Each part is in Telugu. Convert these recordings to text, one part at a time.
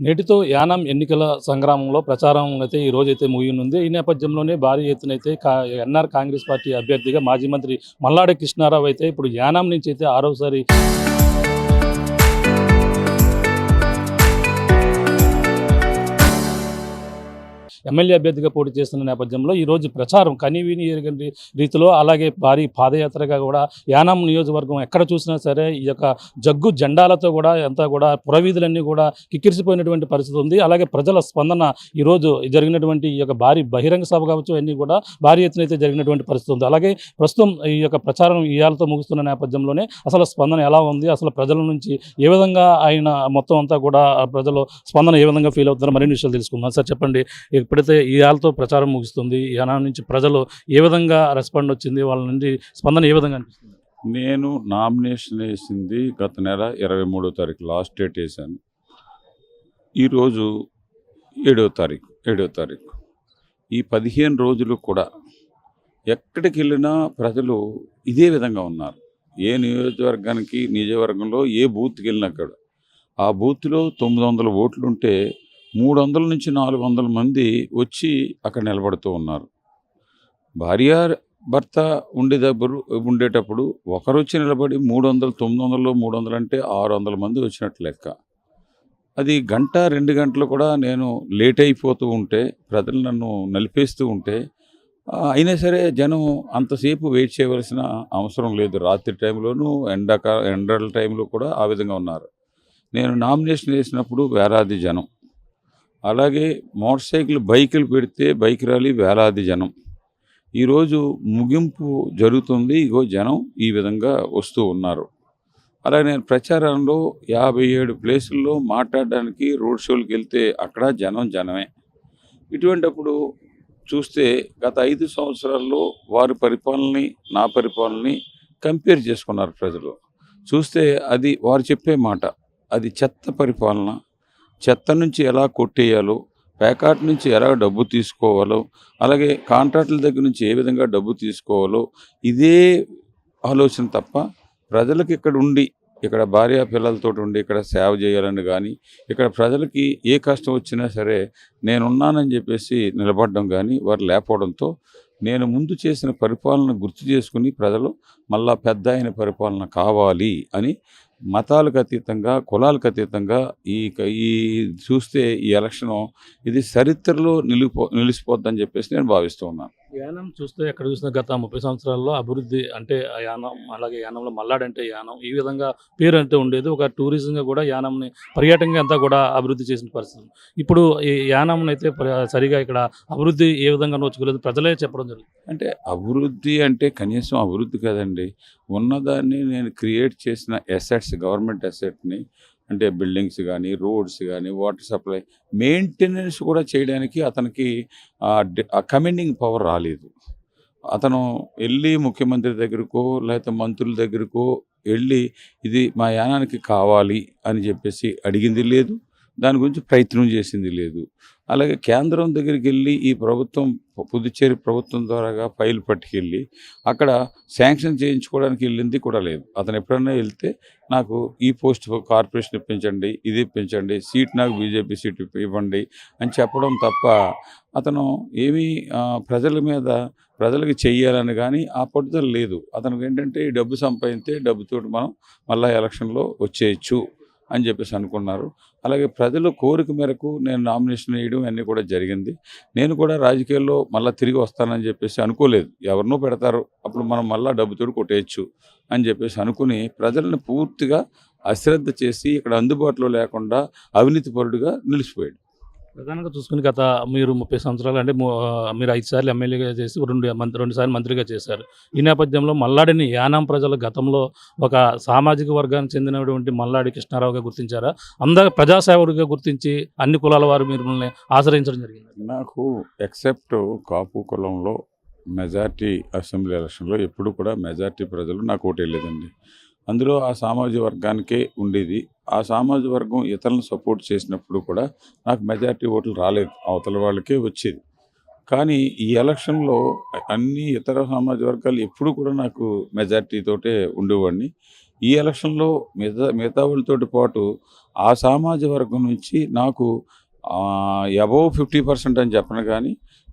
నేటితో యానాం ఎన్నికల సంగ్రామంలో ప్రచారం అయితే ఈ రోజైతే ముగియనుంది. ఈ నేపథ్యంలోనే భారీ ఎత్తునైతే ఎన్ఆర్ కాంగ్రెస్ పార్టీ అభ్యర్థిగా మాజీ మంత్రి మల్లాడి కృష్ణారావు అయితే ఇప్పుడు యానాం నుంచి అయితే ఆరోసారి ఎమ్మెల్యే అభ్యర్థిగా పోటీ చేస్తున్న నేపథ్యంలో ఈరోజు ప్రచారం కనీవిని ఎరగని రీతిలో అలాగే భారీ పాదయాత్రగా కూడా యానాం నియోజకవర్గం ఎక్కడ చూసినా సరే ఈ యొక్క జగ్గు జెండాలతో కూడా అంతా కూడా పురవీధులన్నీ కూడా కిక్కిరిసిపోయినటువంటి పరిస్థితి ఉంది. అలాగే ప్రజల స్పందన ఈరోజు జరిగినటువంటి ఈ యొక్క భారీ బహిరంగ సభ కావచ్చు అన్నీ కూడా భారీ ఎత్తున అయితే జరిగినటువంటి పరిస్థితి ఉంది. అలాగే ప్రస్తుతం ఈ యొక్క ప్రచారం ఇయాలతో ముగుస్తున్న నేపథ్యంలోనే అసలు స్పందన ఎలా ఉంది, అసలు ప్రజల నుంచి ఏ విధంగా ఆయన మొత్తం అంతా కూడా ప్రజలు స్పందన ఏ విధంగా ఫీల్ అవుతున్నారో మరిన్ని విషయాలు తెలుసుకుందాం. సార్ చెప్పండి, ఎప్పుడైతే ఈ ఏళ్ళతో ప్రచారం ముగుస్తుంది యానాం నుంచి ప్రజలు ఏ విధంగా రెస్పాండ్ వచ్చింది, వాళ్ళ నుండి స్పందన ఏ విధంగా అనిపిస్తుంది? నేను నామినేషన్ వేసింది గత నెల 23వ తారీఖు, లాస్ట్ డేట్ వేసాను. ఈరోజు 7వ తారీఖు. ఈ 15 రోజులు కూడా ఎక్కడికి వెళ్ళినా ప్రజలు ఇదే విధంగా ఉన్నారు. ఏ నియోజకవర్గంలో ఏ బూత్కి వెళ్ళినా కూడా ఆ బూత్లో 900 ఓట్లుంటే 300 నుంచి 400 మంది వచ్చి అక్కడ నిలబడుతూ ఉన్నారు. భార్య భర్త ఉండేటప్పుడు ఒకరు వచ్చి నిలబడి 300, 900లో 300 అంటే 600 మంది వచ్చినట్టు లెక్క. అది గంట 2 గంటలు కూడా నేను లేట్ అయిపోతూ ఉంటే, ప్రజలు నన్ను నలిపేస్తూ ఉంటే అయినా సరే జనం అంతసేపు వెయిట్ చేయవలసిన అవసరం లేదు. రాత్రి టైంలోనూ ఎండల టైంలో కూడా ఆ విధంగా ఉన్నారు. నేను నామినేషన్ వేసినప్పుడు వేలాది జనం, అలాగే మోటార్ సైకిల్ బైకులు పెడితే బైక్ ర్యాలీ వేలాది జనం. ఈరోజు ముగింపు జరుగుతుంది, ఇగో జనం ఈ విధంగా వస్తూ ఉన్నారు. అలాగే నేను ప్రచారంలో 57 ప్లేసుల్లో మాట్లాడడానికి రోడ్ షోలకు వెళ్తే అక్కడ జనమే. ఇటువంటిప్పుడు చూస్తే గత 5 సంవత్సరాల్లో వారి పరిపాలనని నా పరిపాలనని కంపేర్ చేసుకున్నారు ప్రజలు. చూస్తే అది వారు చెప్పే మాట, అది చెత్త పరిపాలన. చెత్త నుంచి ఎలా కొట్టేయాలో, ప్యాకాట్ నుంచి ఎలా డబ్బు తీసుకోవాలో, అలాగే కాంట్రాక్టుల దగ్గర నుంచి ఏ విధంగా డబ్బు తీసుకోవాలో ఇదే ఆలోచన తప్ప ప్రజలకు ఇక్కడ భార్య పిల్లలతో ఉండి ఇక్కడ సేవ చేయాలని కానీ, ఇక్కడ ప్రజలకి ఏ కష్టం వచ్చినా సరే నేనున్నానని చెప్పేసి నిలబడడం కానీ వారు లేకపోవడంతో నేను ముందు చేసిన పరిపాలన గుర్తు చేసుకుని ప్రజలు మళ్ళా పెద్ద అయిన పరిపాలన కావాలి అని మతాలకు అతీతంగా, కులాలకు అతీతంగా ఈ చూస్తే ఈ ఎలక్షన్ ఇది చరిత్రలో నిలిచిపోద్దని చెప్పేసి నేను భావిస్తూ ఉన్నాను. యానం చూస్తే ఎక్కడ చూసినా గత 30 సంవత్సరాల్లో అభివృద్ధి అంటే యానం, అలాగే యానంలో మల్లాడు అంటే యానం ఈ విధంగా పేరు అంటే ఉండేది. ఒక టూరిజంగా కూడా యానంని పర్యాటకంగా అంతా కూడా అభివృద్ధి చేసిన పరిస్థితి. ఇప్పుడు ఈ యానం అయితే సరిగా ఇక్కడ అభివృద్ధి ఏ విధంగా నోచుకోలేదు, ప్రజలే చెప్పడం జరుగుతుంది. అంటే అభివృద్ధి అంటే కనీసం అభివృద్ధి కాదండి, ఉన్నదాన్ని నేను క్రియేట్ చేసిన అసెట్స్, గవర్నమెంట్ అసెట్ని అంటే బిల్డింగ్స్ కానీ, రోడ్స్ కానీ, వాటర్ సప్లై మెయింటెనెన్స్ కూడా చేయడానికి అతనికి ఆ కమాండింగ్ పవర్ రాలేదు. అతను వెళ్ళి ముఖ్యమంత్రి దగ్గరకో లేకపోతే మంత్రుల దగ్గరకో వెళ్ళి ఇది మా యానానికి కావాలి అని చెప్పేసి అడిగింది లేదు, దాని గురించి ప్రయత్నం చేసింది లేదు. అలాగే కేంద్రం దగ్గరికి వెళ్ళి ఈ ప్రభుత్వం పుదుచ్చేరి ప్రభుత్వం ద్వారాగా ఫైల్ పట్టుకెళ్ళి అక్కడ శాంక్షన్ చేయించుకోవడానికి వెళ్ళింది కూడా లేదు. అతను ఎప్పుడన్నా వెళ్తే నాకు ఈ పోస్ట్ కార్పొరేషన్ ఇప్పించండి, ఇది ఇప్పించండి, సీట్ నాకు బీజేపీ సీట్ ఇవ్వండి అని చెప్పడం తప్ప అతను ఏమీ ప్రజలకి చెయ్యాలని కానీ ఆ పట్టుదల లేదు. అతనికి ఏంటంటే ఈ డబ్బు సంపాదింస్తే డబ్బుతో మనం మళ్ళీ ఎలక్షన్లో వచ్చేయచ్చు అని చెప్పేసి అనుకున్నారు. అలాగే ప్రజల కోరిక మేరకు నేను నామినేషన్ వేయడం అన్నీ కూడా జరిగింది. నేను కూడా రాజకీయాల్లో మళ్ళీ తిరిగి వస్తానని చెప్పేసి అనుకోలేదు. ఎవరినో పెడతారు, అప్పుడు మనం మళ్ళీ డబ్బుతో కొట్టేయచ్చు అని చెప్పేసి అనుకుని ప్రజలను పూర్తిగా అశ్రద్ధ చేసి ఇక్కడ అందుబాటులో లేకుండా అవినీతిపరుడుగా నిలిచిపోయాడు. ప్రధానంగా చూసుకుని గత మీరు 30 సంవత్సరాలు అంటే మీరు 5 సార్లు ఎమ్మెల్యేగా చేసి 2 సార్లు మంత్రిగా చేశారు. ఈ నేపథ్యంలో మల్లాడిని యానాం ప్రజల గతంలో ఒక సామాజిక వర్గానికి చెందినటువంటి మల్లాడి కృష్ణారావుగా గుర్తించారా, అందరూ ప్రజాసేవకుడిగా గుర్తించి అన్ని కులాల వారు మిమ్మల్ని ఆశ్రయించడం జరిగింది? నాకు ఎక్సెప్ట్ కాపు కులంలో మెజార్టీ అసెంబ్లీ ఎలక్షన్లో ఎప్పుడు కూడా మెజార్టీ ప్రజలు నాకు ఓటు వెళ్ళేదండి. అందులో ఆ సామాజిక వర్గానికే ఉండేది. ఆ సామాజిక వర్గం ఇతరులను సపోర్ట్ చేసినప్పుడు కూడా నాకు మెజార్టీ ఓట్లు రాలేదు, అవతల వాళ్ళకే వచ్చేది. కానీ ఈ ఎలక్షన్లో అన్ని ఇతర సామాజిక వర్గాలు ఎప్పుడు కూడా నాకు మెజార్టీతోటే ఉండేవాడిని. ఈ ఎలక్షన్లో మిగతా వాళ్ళతోటి పాటు ఆ సామాజిక వర్గం నుంచి నాకు అబవ్ 50% అని చెప్పను కానీ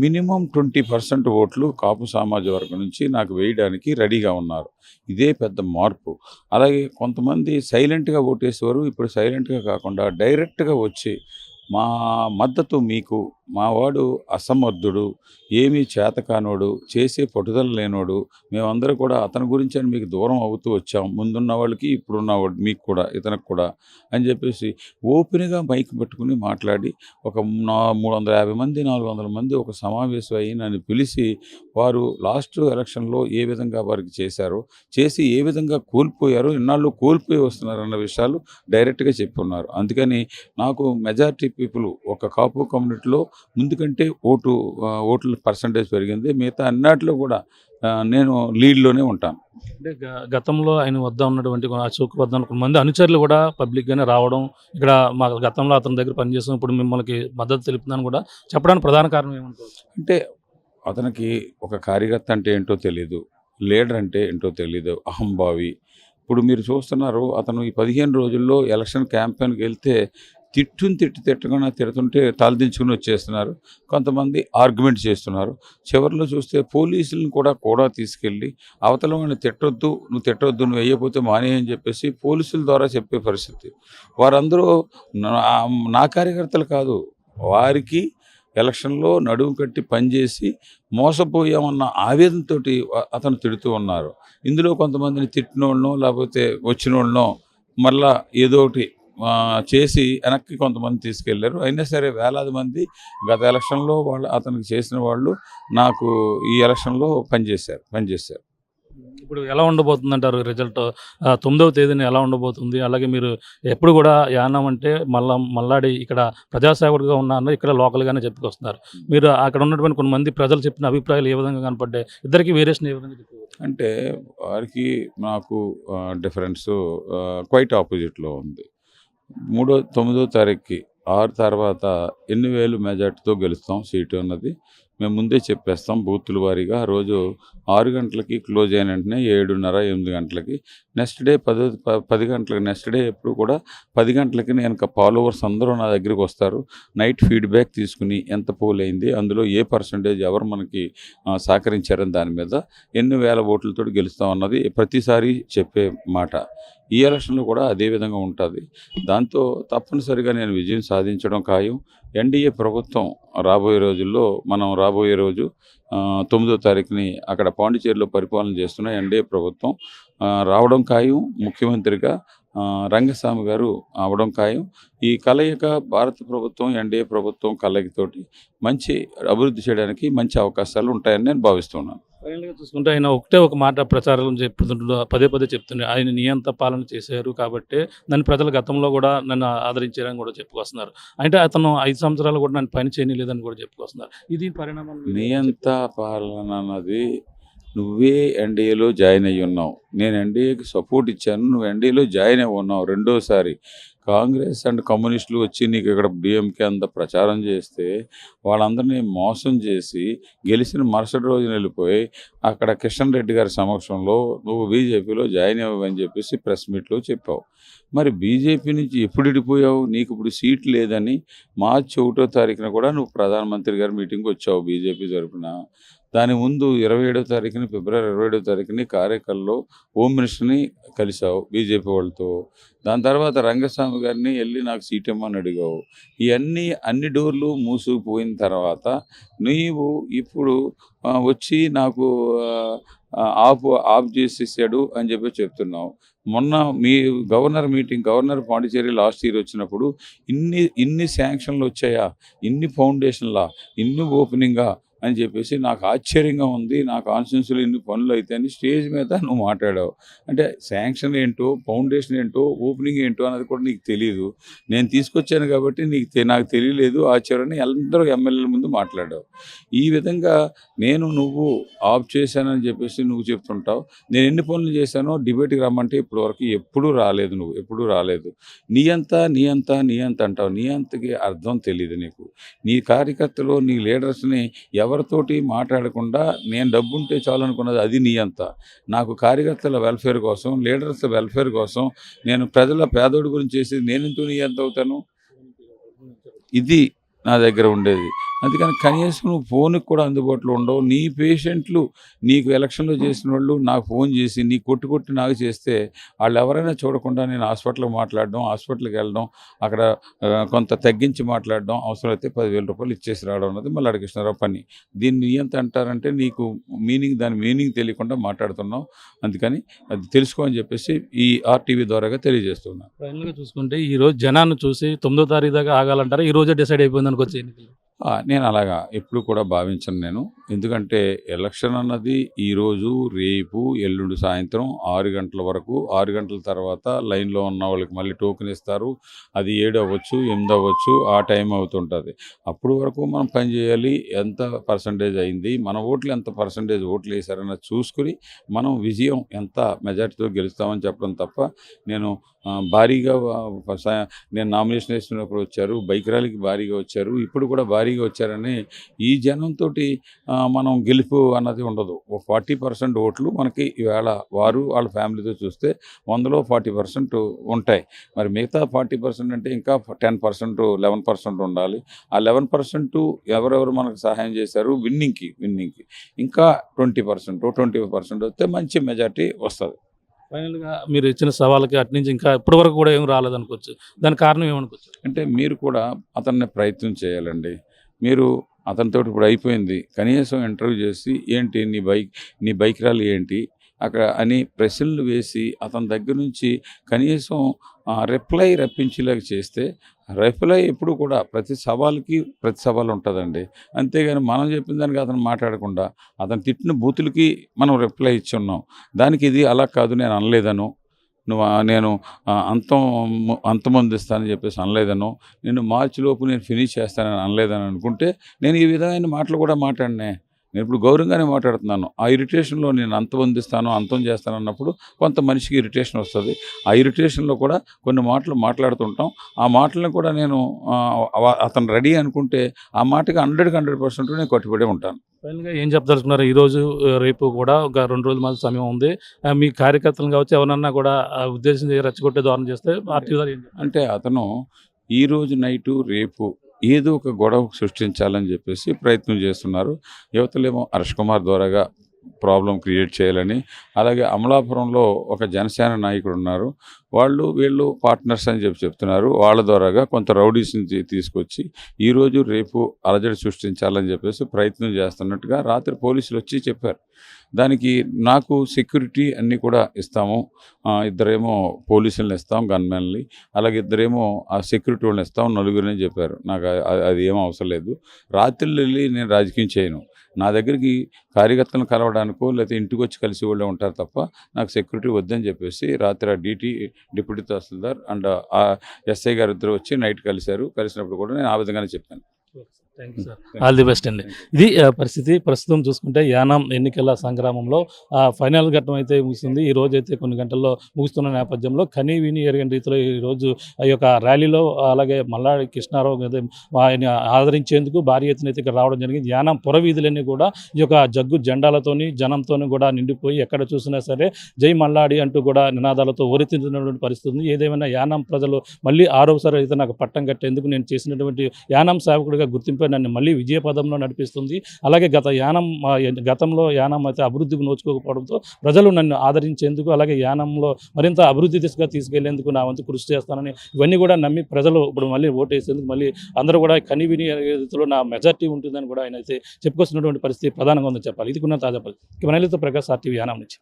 మినిమం 20% ఓట్లు కాపు సామాజిక వర్గం నుంచి నాకు వేయడానికి రెడీగా ఉన్నారు. ఇదే పెద్ద మార్పు. అలాగే కొంతమంది సైలెంట్గా ఓటేసేవారు ఇప్పుడు సైలెంట్గా కాకుండా డైరెక్ట్గా వచ్చి మా మద్దతు మీకు, మా వాడు అసమర్థుడు, ఏమీ చేతకానోడు, చేసే పట్టుదల లేనోడు, మేమందరూ కూడా అతని గురించి అని మీకు దూరం అవుతూ వచ్చాం, ముందున్న వాళ్ళకి ఇప్పుడున్న మీకు కూడా ఇతనికి కూడా అని చెప్పేసి ఓపెన్గా మైక్ పెట్టుకుని మాట్లాడి ఒక 350 మంది 400 మంది ఒక సమావేశం అయ్యి నన్ను పిలిచి వారు లాస్ట్ ఎలక్షన్లో ఏ విధంగా వారికి చేశారో, చేసి ఏ విధంగా కోల్పోయారో, ఇన్నాళ్ళు కోల్పోయి వస్తున్నారన్న విషయాలు డైరెక్ట్గా చెప్పున్నారు. అందుకని నాకు మెజారిటీ పీపుల్ ఒక కాపు కమ్యూనిటీలో ముందు కంటే ఓట్ల పర్సంటేజ్ పెరిగింది. మిగతా అన్నిట్లో కూడా నేను లీడ్లోనే ఉంటాను. అంటే గతంలో ఆయన వద్ద ఉన్నటువంటి అశోక్ వద్ద కొంతమంది అనుచరులు కూడా పబ్లిక్గానే రావడం, ఇక్కడ మా గతంలో అతని దగ్గర పనిచేస్తాం ఇప్పుడు మిమ్మల్ని మద్దతు తెలుపుతున్నాను కూడా చెప్పడానికి ప్రధాన కారణం ఏమంటారు? అంటే అతనికి ఒక కార్యకర్త అంటే ఏంటో తెలియదు, లీడర్ అంటే ఏంటో తెలియదు, అహంభావి. ఇప్పుడు మీరు చూస్తున్నారు అతను ఈ 15 రోజుల్లో ఎలక్షన్ క్యాంపెయిన్కి వెళ్తే తిట్టకుండా తిడుతుంటే తలదించుకుని వచ్చేస్తున్నారు. కొంతమంది ఆర్గ్యుమెంట్ చేస్తున్నారు. చివరిలో చూస్తే పోలీసులను కూడా తీసుకెళ్ళి అవతల వాడిని నువ్వు తిట్టొద్దు, నువ్వు వేయకపోతే మానే అని చెప్పేసి పోలీసుల ద్వారా చెప్పే పరిస్థితి. వారందరూ నా కార్యకర్తలు కాదు, వారికి ఎలక్షన్లో నడుము కట్టి పనిచేసి మోసపోయామన్న ఆవేదనతో అతను తిడుతూ ఉన్నారు. ఇందులో కొంతమందిని తిట్టిన వాళ్ళనో లేకపోతే వచ్చిన వాళ్ళనో మళ్ళా ఏదో ఒకటి చేసి వెనక్కి కొంతమంది తీసుకెళ్లారు. అయినా సరే వేలాది మంది గత ఎలక్షన్లో అతనికి చేసిన వాళ్ళు నాకు ఈ ఎలక్షన్లో పనిచేశారు. ఇప్పుడు ఎలా ఉండబోతుందంటారు రిజల్ట్? 9వ తేదీన ఎలా ఉండబోతుంది? అలాగే మీరు ఎప్పుడు కూడా యానం అంటే మల్లాడి ఇక్కడ ప్రజాసేవకుడిగా ఉన్నారని ఇక్కడ లోకల్గానే చెప్పుకొస్తున్నారు. మీరు అక్కడ ఉన్నటువంటి కొంతమంది ప్రజలు చెప్పిన అభిప్రాయాలు ఏ విధంగా కనపడ్డాయి? ఇద్దరికి వేరియేషన్ ఏ విధంగా చెప్పుకోవచ్చు? అంటే వారికి నాకు డిఫరెన్స్ క్వైట్ ఆపోజిట్లో ఉంది. 9వ తారీఖుకి 6 తర్వాత ఎన్ని వేలు మెజార్టీతో గెలుస్తాం సీటు అన్నది మేము ముందే చెప్పేస్తాం. బూతుల వారీగా రోజు 6 గంటలకి క్లోజ్ అయిన వెంటనే 7:30 8 గంటలకి నెక్స్ట్ డే 10 గంటలకి నెక్స్ట్ డే ఎప్పుడు కూడా 10 గంటలకి నేను ఫాలోవర్స్ అందరూ నా దగ్గరికి వస్తారు. నైట్ ఫీడ్బ్యాక్ తీసుకుని ఎంత పోల్ అయింది, అందులో ఏ పర్సంటేజ్ ఎవరు మనకి సహకరించారని దాని మీద ఎన్ని వేల ఓట్లతో గెలుస్తాం అన్నది ప్రతిసారి చెప్పే మాట. ఈ ఎలక్షన్లో కూడా అదే విధంగా ఉంటుంది. దాంతో తప్పనిసరిగా నేను విజయం సాధించడం ఖాయం. ఎన్డీఏ ప్రభుత్వం రాబోయే రోజు 9వ తారీఖుని అక్కడ పాండిచేరిలో పరిపాలన చేస్తున్న ఎన్డీఏ ప్రభుత్వం రావడం ఖాయం. ముఖ్యమంత్రిగా రంగస్వామి గారు అవడం ఖాయం. ఈ కలయిక భారత ప్రభుత్వం ఎన్డీఏ ప్రభుత్వం కలయికతోటి మంచి అభివృద్ధి చేయడానికి మంచి అవకాశాలు ఉంటాయని నేను భావిస్తున్నాను. ఫైనల్గా చూసుకుంటే ఆయన ఒక మాట ప్రచారం చెప్తుంటూ పదే చెప్తుండే ఆయన నియంత పాలన చేశారు కాబట్టి నన్ను ప్రజలు గతంలో కూడా నన్ను ఆదరించారని కూడా చెప్పుకొస్తున్నారు. అంటే అతను 5 సంవత్సరాలు కూడా నన్ను పని చేయలేదని కూడా చెప్పుకొస్తున్నారు. ఇది పరిణామం. నియంత పాలన అన్నది నువ్వే ఎన్డీఏలో జాయిన్ అయ్యి ఉన్నావు, నేను ఎన్డీఏకి సపోర్ట్ ఇచ్చాను, నువ్వు ఎన్డీఏలో జాయిన్ అయ్యి ఉన్నావు. రెండోసారి కాంగ్రెస్ అండ్ కమ్యూనిస్టులు వచ్చి నీకు ఇక్కడ డిఎంకే అంత ప్రచారం చేస్తే వాళ్ళందరినీ మోసం చేసి గెలిచిన మరుసటి రోజున వెళ్ళిపోయి అక్కడ కిషన్ రెడ్డి గారి సమక్షంలో నువ్వు బీజేపీలో జాయిన్ అవ్వని చెప్పేసి ప్రెస్ మీట్లో చెప్పావు. మరి బీజేపీ నుంచి ఎప్పుడు విడిపోయావు? నీకు ఇప్పుడు సీట్ లేదని మార్చి 1వ తారీఖున కూడా నువ్వు ప్రధానమంత్రి గారి మీటింగ్కి వచ్చావు బీజేపీ తరఫున. దాని ముందు 27వ తారీఖుని ఫిబ్రవరి 27వ తారీఖుని కారైకల్లో హోమ్ మినిస్టర్ని కలిసావు బీజేపీ వాళ్ళతో. దాని తర్వాత రంగస్వామి గారిని వెళ్ళి నాకు సీట్ ఇమ్మని అడిగావు. అన్ని డోర్లు మూసుకుపోయిన తర్వాత నీవు ఇప్పుడు వచ్చి నాకు ఆఫ్ చేసేసాడు అని చెప్పి చెప్తున్నావు. మొన్న మీ గవర్నర్ పాండిచేరి లాస్ట్ ఇయర్ వచ్చినప్పుడు ఇన్ని శాంక్షన్లు వచ్చాయా, ఇన్ని ఫౌండేషన్లా, ఇన్ని ఓపెనింగా అని చెప్పేసి నాకు ఆశ్చర్యంగా ఉంది. నా కాన్స్టిట్యూన్సీలో ఇన్ని పనులు అయితే అని స్టేజ్ మీద నువ్వు మాట్లాడావు. అంటే శాంక్షన్ ఏంటో, ఫౌండేషన్ ఏంటో, ఓపెనింగ్ ఏంటో అన్నది కూడా నీకు తెలియదు. నేను తీసుకొచ్చాను కాబట్టి నాకు తెలియలేదు ఆశ్చర్యని అందరూ ఎమ్మెల్యేల ముందు మాట్లాడావు. ఈ విధంగా నువ్వు ఆఫ్ చేశానని చెప్పేసి నువ్వు చెప్తుంటావు. నేను ఎన్ని పనులు చేశానో డిబేట్కి రమ్మంటే ఇప్పటివరకు ఎప్పుడూ రాలేదు. నీ అంతా అంటావు. నీ అంతకి అర్థం తెలియదు నీకు. నీ కార్యకర్తలు నీ లీడర్స్ని ఎవరితోటి మాట్లాడకుండా నేను డబ్బుంటే చాలు అనుకున్నది అది నీ అంత. నాకు కార్యకర్తల వెల్ఫేర్ కోసం, లీడర్స్ వెల్ఫేర్ కోసం, నేను ప్రజల పేదోడి గురించి చేసేది నేనెందుకు నీ ఎంత అవుతాను? ఇది నా దగ్గర ఉండేది. అందుకని కనీసం నువ్వు ఫోన్కి కూడా అందుబాటులో ఉండవు. నీ పేషెంట్లు నీకు ఎలక్షన్లో చేసిన వాళ్ళు నాకు ఫోన్ చేసి నీ కొట్టి నాకు చేస్తే వాళ్ళు ఎవరైనా చూడకుండా నేను హాస్పిటల్కి మాట్లాడడం, హాస్పిటల్కి వెళ్ళడం, అక్కడ కొంత తగ్గించి మాట్లాడడం, అవసరమైతే 10,000 రూపాయలు ఇచ్చేసి రావడం అన్నది మల్లాడి కృష్ణారావు పని. దీన్ని ఎంత అంటారంటే నీకు దాని మీనింగ్ తెలియకుండా మాట్లాడుతున్నావు. అందుకని అది తెలుసుకో అని చెప్పేసి ఈ ఆర్టీవీ ద్వారాగా తెలియజేస్తున్నాను. ఫైనల్గా చూసుకుంటే ఈరోజు జనాన్ని చూసి 9వ తారీఖు దాకా ఆగాలంటారా? ఈ రోజే డిసైడ్ అయిపోయింది అనుకోవచ్చు ఎన్నికలు. నేను అలాగా ఎప్పుడు కూడా భావించను నేను. ఎందుకంటే ఎలక్షన్ అన్నది ఈరోజు, రేపు, ఎల్లుండి సాయంత్రం 6 గంటల వరకు, 6 గంటల తర్వాత లైన్లో ఉన్న వాళ్ళకి మళ్ళీ టోకెన్ ఇస్తారు. అది 7 అవ్వచ్చు, 8 అవ్వచ్చు, ఆ టైం అవుతుంటుంది. అప్పుడు వరకు మనం పని చేయాలి. ఎంత పర్సంటేజ్ అయింది, మన ఓట్లు ఎంత పర్సంటేజ్ ఓట్లు వేశారన్నది చూసుకుని మనం విజయం ఎంత మెజార్టీతో గెలుస్తామని చెప్పడం తప్ప నేను భారీగా నేను నామినేషన్ వేసినప్పుడు వచ్చారు, బైక్ ర్యాలీకి భారీగా వచ్చారు, ఇప్పుడు కూడా భారీగా వచ్చారని ఈ జనంతో మనం గెలుపు అన్నది ఉండదు. 40% ఓట్లు మనకి ఈవేళ వారు వాళ్ళ ఫ్యామిలీతో చూస్తే 100లో 40% ఉంటాయి. మరి మిగతా 40% అంటే ఇంకా 10%, 11% ఉండాలి. ఆ 11% ఎవరెవరు మనకు సహాయం చేశారు విన్నింగ్కి ఇంకా 20%, 25% వస్తే మంచి మెజార్టీ వస్తుంది. ఫైనల్గా మీరు ఇచ్చిన సవాళ్ళకి అటు నుంచి ఇంకా ఇప్పటి వరకు కూడా ఏం రాలేదనుకోవచ్చు. దానికి కారణం ఏమనుకోవచ్చు? అంటే మీరు కూడా అతన్ని ప్రయత్నం చేయాలండి. మీరు అతనితో ఇప్పుడు అయిపోయింది, కనీసం ఇంటర్వ్యూ చేసి ఏంటి నీ బైక్ ర్యాలీ ఏంటి అక్కడ అని ప్రశ్నలు వేసి అతని దగ్గర నుంచి కనీసం రిప్లై రప్పించేలాగా చేస్తే, రిప్లై ఎప్పుడు కూడా ప్రతి సవాలు ఉంటుందండి. అంతేగాని మనం చెప్పిన దానికి అతను మాట్లాడకుండా అతను తిట్టిన బూతులకి మనం రిప్లై ఇచ్చి ఉన్నాం. దానికి ఇది అలా కాదు, నేను అనలేదను, నేను అంతమొందిస్తానని చెప్పేసి అనలేదను, నేను మార్చిలోపు నేను ఫినిష్ చేస్తానని అనలేదని అనుకుంటే నేను ఈ విధమైన మాటలు కూడా మాట్లాడినే. నేను ఇప్పుడు గౌరవంగానే మాట్లాడుతున్నాను. ఆ ఇరిటేషన్లో నేను అంతం చేస్తాను అన్నప్పుడు కొంత మనిషికి ఇరిటేషన్ వస్తుంది. ఆ ఇరిటేషన్లో కూడా కొన్ని మాటలు మాట్లాడుతుంటాం. ఆ మాటలను కూడా నేను అతను రెడీ అనుకుంటే ఆ మాటకి 100% నేను కట్టుబడి ఉంటాను. ఫైనల్గా ఏం చెప్పదలుచుకున్నారు? ఈరోజు రేపు కూడా ఒక 2 రోజుల మాత్రం సమయం ఉంది. మీ కార్యకర్తలను కావచ్చు ఎవరన్నా కూడా ఉద్దేశించి రెచ్చగొట్టే ధోరణి చేస్తే పార్టీ ద్వారా అంటే అతను ఈరోజు నైటు రేపు ఏదో ఒక గొడవ సృష్టించాలని చెప్పేసి ప్రయత్నం చేస్తున్నారు. యువతలేమో హర్ష్ కుమార్ ద్వారాగా ప్రాబ్లం క్రియేట్ చేయాలని, అలాగే అమలాపురంలో ఒక జనసేన నాయకుడు ఉన్నారు, వీళ్ళు పార్ట్నర్స్ అని చెప్తున్నారు. వాళ్ళ ద్వారాగా కొంత రౌడీస్ని తీసుకొచ్చి ఈరోజు రేపు అలజడి సృష్టించాలని చెప్పేసి ప్రయత్నం చేస్తున్నట్టుగా రాత్రి పోలీసులు వచ్చి చెప్పారు. దానికి నాకు సెక్యూరిటీ అన్నీ కూడా ఇస్తాము, 2 పోలీసులను ఇస్తాం, గన్మెన్ని, అలాగే 2 ఆ సెక్యూరిటీ వాళ్ళని ఇస్తాం, 4 చెప్పారు. నాకు అది ఏం అవసరం లేదు. రాత్రులు వెళ్ళి నేను రాజకీయం చేయను. నా దగ్గరికి కార్యకర్తలను కలవడానికో లేకపోతే ఇంటికి వచ్చి కలిసి వాళ్ళే ఉంటారు తప్ప నాకు సెక్యూరిటీ వద్దని చెప్పేసి రాత్రి డిప్యూటీ తహసీల్దార్ అండ్ ఆ ఎస్ఐ గారు ఇద్దరు వచ్చి నైట్ కలిసినప్పుడు కూడా నేను ఆ విధంగానే చెప్పాను. Thank you sir, all the best అండి. ఇది పరిస్థితి. ప్రస్తుతం చూసుకుంటే యానాం ఎన్నికల సంగ్రామంలో ఫైనల్ ఘట్టం అయితే ముగిసింది. ఈ రోజు అయితే కొన్ని గంటల్లో ముగుస్తున్న నేపథ్యంలో కనీ విని ఎరగని రీతిలో ఈరోజు ఈ యొక్క ర్యాలీలో అలాగే మల్లాడి కృష్ణారావు ఆయన ఆదరించేందుకు భారీ ఎత్తున అయితే ఇక్కడ రావడం జరిగింది. యానాం పురవీధులన్నీ కూడా ఈ యొక్క జగ్గు జెండాలతోని జనంతోని కూడా నిండిపోయి ఎక్కడ చూసినా సరే జై మల్లాడి అంటూ కూడా నినాదాలతో ఓరెత్తించినటువంటి పరిస్థితి ఉంది. ఏదేమైనా యానాం ప్రజలు మళ్ళీ ఆరోసారి అయితే నాకు పట్టం కట్టేందుకు నేను చేసినటువంటి యానాం సేవకుడిగా గుర్తింపు నన్ను మళ్ళీ విజయపదంలో నడిపిస్తుంది. అలాగే గతంలో యానం అయితే అభివృద్ధికి నోచుకోకపోవడంతో ప్రజలు నన్ను ఆదరించేందుకు అలాగే యానంలో మరింత అభివృద్ధి దిశగా తీసుకెళ్లేందుకు నా వంతు కృషి చేస్తానని ఇవన్నీ కూడా నమ్మి ప్రజలు ఇప్పుడు మళ్ళీ ఓటేసేందుకు మళ్ళీ అందరూ కూడా కనివిని రీతిలో నా మెజార్టీ ఉంటుందని కూడా ఆయన అయితే చెప్పుకొస్తున్నటువంటి పరిస్థితి ప్రధానంగా ఉందని చెప్పాలి. ఇది కూడా తాజా పరిస్థితి. ప్రకాష్ RTV యానం నుంచి.